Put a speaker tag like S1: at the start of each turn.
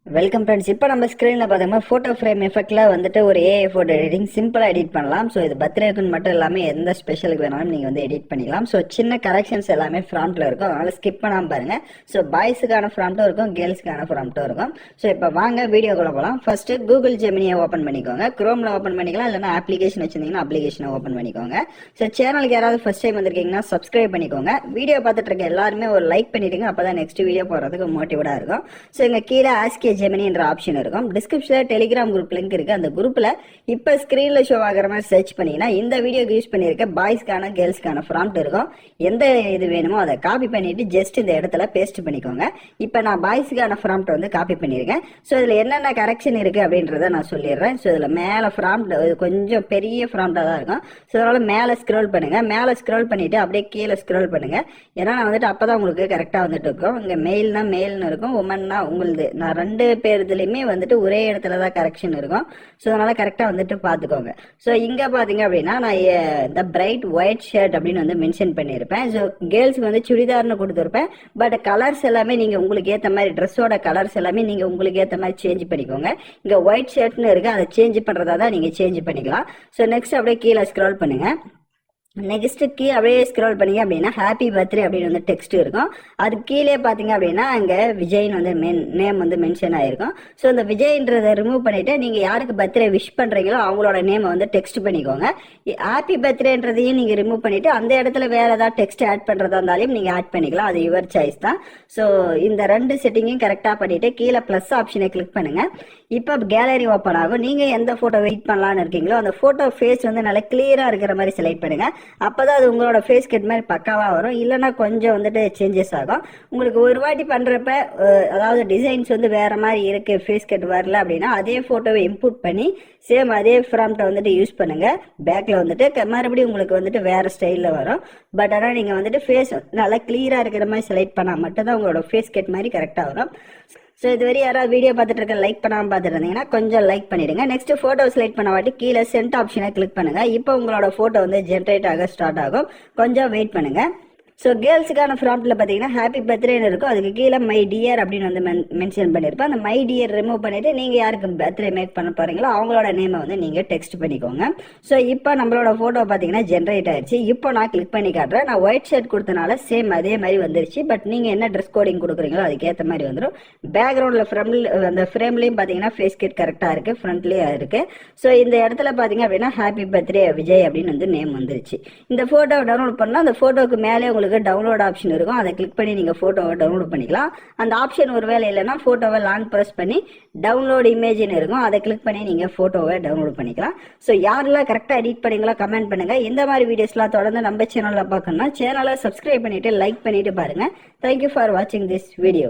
S1: Welcome friends. இப்போ நம்ம ஸ்க்ரீனில் பார்த்தோம்னா ஃபோட்டோ ஃப்ரேம் எஃபெக்டில் வந்துட்டு ஒரு ஏஐ ஃபோட்டோ எடிட்டிங் சிம்பிளாக எடிட் பண்ணலாம். ஸோ இது பர்த்டேக்குன்னு மட்டும் இல்லாமல் எந்த ஸ்பெஷலுக்கு வேணாலும் நீங்கள் வந்து எடிட் பண்ணிக்கலாம். ஸோ சின்ன கரெக்ஷன்ஸ் எல்லாமே ஃப்ராம்ட்டில் இருக்கும், அதனால் ஸ்கிப் பண்ணாமல் பாருங்கள். ஸோ பாய்ஸுக்கான ஃப்ராம்ட்டும் இருக்கும், கேர்ள்ஸுக்கான ஃப்ராம்ட்டும் இருக்கும். ஸோ இப்போ வாங்க வீடியோக்குள்ள போகலாம். ஃபஸ்ட்டு கூகுள் ஜெமினியை ஓப்பன் பண்ணிக்கோங்க. குரோமில் ஓப்பன் பண்ணிக்கலாம், இல்லைனா அப்ளிகேஷன் வச்சிருந்தீங்கன்னா அப்ளிகேஷனை ஓப்பன் பண்ணிக்கோங்க. ஸோ சேனலுக்கு யாராவது ஃபஸ்ட் டைம் வந்திருக்கீங்கன்னா சப்ஸ்கிரைப் பண்ணிக்கோங்க. வீடியோ பார்த்துட்டு இருக்க எல்லாருமே ஒரு லைக் பண்ணிவிடுங்க, அப்போ தான் நெக்ஸ்ட் வீடியோ போகிறதுக்கு மோட்டிவேட்டாக இருக்கும். ஸோ இங்கே கீழே ஆஸ்கே ஜெமினின்ற ஆப்ஷன் இருக்கும். டிஸ்கிரிப்ஷனில் டெலிகிராம் குரூப் லிங்க் இருக்கு. அந்த குரூப்ல இப்ப ஸ்கிரீன்ல ஷோ ஆகிற மாதிரி சர்ச் பண்ணீங்கன்னா இந்த வீடியோக்கு யூஸ் பண்ணிருக்க பாய்ஸ்க்கான கேர்ள்ஸ்க்கான ஃப்ராம்ட் இருக்கும். எந்த இது வேணுமோ அதை காப்பி பண்ணிட்டு ஜஸ்ட் இந்த இடத்துல பேஸ்ட் பண்ணிக்கோங்க. இப்போ நான் பாய்ஸ்க்கான ஃப்ராம்ட் வந்து காப்பி பண்ணியிருக்கேன். ஸோ இதில் என்னென்ன கரெக்ஷன் இருக்கு அப்படின்றத நான் சொல்லிடுறேன். ஸோ இதில் மேலே ஃப்ராம்ட் கொஞ்சம் பெரிய ஃப்ராம்டாக தான் இருக்கும். ஸோ அதனால மேலே ஸ்க்ரோல் பண்ணுங்க. மேலே ஸ்க்ரோல் பண்ணிட்டு அப்படியே கீழே ஸ்க்ரோல் பண்ணுங்க. ஏன்னா நான் வந்துட்டு அப்பதான் உங்களுக்கு கரெக்டாக வந்துட்டு இருக்கும். இங்கே மெயில்னா மெயில்னு இருக்கும், உமன்னா உங்களுது. நான் ரெண்டு பேர் இதுலையுமே வந்துட்டு ஒரே இடத்துல தான் கரெக்ஷன் இருக்கும். ஸோ அதனால கரெக்டாக வந்துட்டு பார்த்துக்கோங்க. ஸோ இங்கே பார்த்தீங்க அப்படின்னா நான் இந்த பிரைட் ஒயிட் ஷர்ட் அப்படின்னு வந்து மென்ஷன் பண்ணியிருப்பேன். ஸோ கேர்ள்ஸுக்கு வந்து சுடிதார்னு கொடுத்துருப்பேன். பட் கலர்ஸ் எல்லாமே நீங்கள் உங்களுக்கு ஏற்ற மாதிரி ட்ரெஸ்ஸோட கலர்ஸ் எல்லாமே நீங்கள் உங்களுக்கு ஏற்ற மாதிரி சேஞ்ச் பண்ணிக்கோங்க. இங்கே ஒயிட் ஷர்ட்னு இருக்கு, அதை சேஞ்ச் பண்ணுறதா தான் நீங்கள் சேஞ்ச் பண்ணிக்கலாம். ஸோ நெக்ஸ்ட் அப்படியே கீழே ஸ்க்ரோல் பண்ணுங்க. நெக்ஸ்ட் கீழே அப்படியே ஸ்க்ரோல் பண்ணீங்க அப்படின்னா ஹாப்பி பர்த்டே அப்படின்னு வந்து டெக்ஸ்ட் இருக்கும். அது கீழே பார்த்தீங்க அப்படின்னா அங்கே விஜய்னு வந்து நேம் வந்து மென்ஷன் ஆயிருக்கும். ஸோ இந்த விஜய்ன்றதை ரிமூவ் பண்ணிட்டு நீங்கள் யாருக்கு பர்த்டே விஷ் பண்ணுறீங்களோ அவங்களோட நேமை வந்து டெக்ஸ்ட் பண்ணிக்கோங்க. ஹாப்பி பர்த்டேன்றதையும் நீங்கள் ரிமூவ் பண்ணிட்டு அந்த இடத்துல வேற ஏதாவது டெக்ஸ்ட் ஆட் பண்ணுறதா இருந்தாலும் நீங்கள் ஆட் பண்ணிக்கலாம். அது யுவர் சாய்ஸ் தான். ஸோ இந்த ரெண்டு செட்டிங்கையும் கரெக்டாக பண்ணிட்டு கீழே ப்ளஸ் ஆப்ஷனை கிளிக் பண்ணுங்க. இப்போ கேலரி ஓப்பன் ஆகும். நீங்கள் எந்த ஃபோட்டோ எடிட் பண்ணலான்னு இருக்கீங்களோ அந்த ஃபோட்டோ ஃபேஸ் வந்து நல்லா கிளியராக இருக்கிற மாதிரி செலக்ட் பண்ணுங்க. அப்போதான் அது உங்களோட ஃபேஸ் கட் மாதிரி பக்காவாக வரும். இல்லைன்னா கொஞ்சம் வந்துட்டு சேஞ்சஸ் ஆகும். உங்களுக்கு ஒரு வாட்டி பண்ணுறப்ப அதாவது டிசைன்ஸ் வந்து வேறு மாதிரி இருக்குது, ஃபேஸ் கட் வரல அப்படின்னா அதே ஃபோட்டோவை இன்புட் பண்ணி சேம் அதே ஃப்ராம்ட்டை வந்துட்டு யூஸ் பண்ணுங்கள். பேக்கில் வந்துட்டு மறுபடியும் உங்களுக்கு வந்துட்டு வேறு ஸ்டைலில் வரும். பட் ஆனால் நீங்கள் வந்துட்டு ஃபேஸ் நல்லா கிளியராக இருக்கிற மாதிரி செலக்ட் பண்ணால் மட்டும்தான் உங்களோட ஃபேஸ் கட் மாதிரி கரெக்டாக வரும். ஸோ இதுவரை யாராவது வீடியோ பார்த்துட்டு இருக்க லைக் பண்ணாமல் பார்த்துட்டு இருந்தீங்கன்னா கொஞ்சம் லைக் பண்ணிடுங்க. நெக்ஸ்ட் ஃபோட்டோ செலக்ட் பண்ண வாட்டி கீழே சென்ட் ஆப்ஷனை கிளிக் பண்ணுங்க. இப்போ உங்களோட ஃபோட்டோ வந்து ஜென்ரேட் ஆக ஸ்டார்ட் ஆகும். கொஞ்சம் வெயிட் பண்ணுங்க. ஸோ கேர்ள்ஸுக்கான ஃப்ராம்ட்டில் பார்த்தீங்கன்னா ஹாப்பி பர்த்டேன்னு இருக்கும். அதுக்கு கீழே மை டியர் அப்படின்னு வந்து மென்ஷன் பண்ணியிருப்பேன். அந்த மை டியர் ரிமூவ் பண்ணிவிட்டு நீங்கள் யாருக்கு பர்த்டே மேக் பண்ண போகிறீங்களோ அவங்களோட நேமை வந்து நீங்கள் டெக்ஸ்ட் பண்ணிக்கோங்க. ஸோ இப்போ நம்மளோட ஃபோட்டோ பார்த்தீங்கன்னா ஜென்ரேட் ஆயிடுச்சு. இப்போ நான் கிளிக் பண்ணி காட்டுறேன். நான் ஒயிட் ஷர்ட் கொடுத்தனால சேம் அதே மாதிரி வந்துருச்சு. பட் நீங்கள் என்ன ட்ரெஸ் கோடிங் கொடுக்குறீங்களோ அதுக்கேற்ற மாதிரி வந்துடும். பேக்ரவுண்டில் அந்த ஃப்ரேம்லேயும் பார்த்தீங்கன்னா ஃபேஸ் கிட் கரெக்டாக இருக்குது, ஃப்ரண்ட்லேயும் இருக்குது. ஸோ இந்த இடத்துல பார்த்தீங்க அப்படின்னா ஹாப்பி பர்த்டே விஜய் அப்படின்னு வந்து நேம் வந்துருச்சு. இந்த ஃபோட்டோவை டவுன்லோட் பண்ணால் அந்த ஃபோட்டோவுக்கு மேலே உங்களுக்கு டவுன்லோட் ஆப்ஷன் இருக்கும். அதை கிளிக் பண்ணி நீங்க போட்டோவை டவுன்லோட் பண்ணிக்கலாம். அந்த ஆப்ஷன் ஒருவேளை இல்லைன்னா போட்டோவை லாங் பிரஸ் பண்ணி டவுன்லோட் இமேஜ்னு இருக்கும். அதை கிளிக் பண்ணி நீங்க போட்டோவை டவுன்லோட் பண்ணிக்கலாம். ஸோ யாரெல்லாம் கரெக்டாக எடிட் பண்ணீங்களோ கமெண்ட் பண்ணுங்க. இந்த மாதிரி வீடியோஸ்லாம் தொடர்ந்து நம்ம சேனல்ல பார்க்கணும்னா சேனலை சப்ஸ்கிரைப் பண்ணிட்டு லைக் பண்ணிட்டு பாருங்க. தேங்க்யூ ஃபார் வாட்சிங் திஸ் வீடியோ.